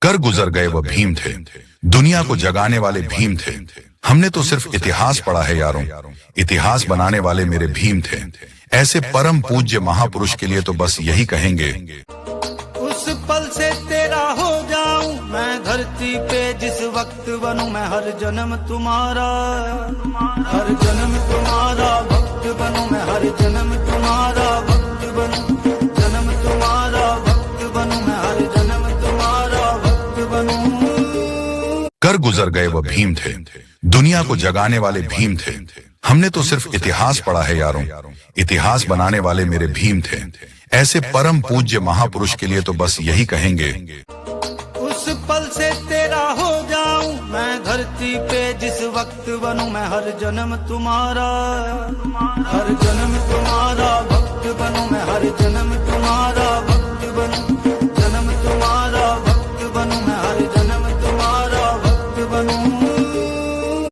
कर गुजर गए वो भीम थे, दुनिया को जगाने वाले भीम थे। हमने तो सिर्फ इतिहास पढ़ा है यारों, इतिहास बनाने वाले मेरे भीम थे। ऐसे परम पूज्य महापुरुष के लिए तो बस यही कहेंगे, उस पल से तेरा हो जाऊं मैं धरती पे जिस वक्त बनूं मैं हर जन्म तुम्हारा, हर जन्म तुम्हारा भक्त बनूं मैं हर जन्म तुम्हारा भक्त बनूं, जन्म तुम्हारा भक्त बनूं मैं हर जन्म तुम्हारा भक्त बनूं। कर गुजर गए वो भीम थे, दुनिया को जगाने वाले भीम थे। हमने तो सिर्फ इतिहास पढ़ा है यारों, इतिहास बनाने वाले मेरे भीम थे। ऐसे परम पूज्य महापुरुष के लिए तो बस यही कहेंगे, उस पल से तेरा हो जाऊं मैं धरती पे जिस वक्त बनूं मैं हर जन्म तुम्हारा, हर जन्म तुम्हारा भक्त बनूं मैं हर जन्म तुम्हारा भक्त बनूं।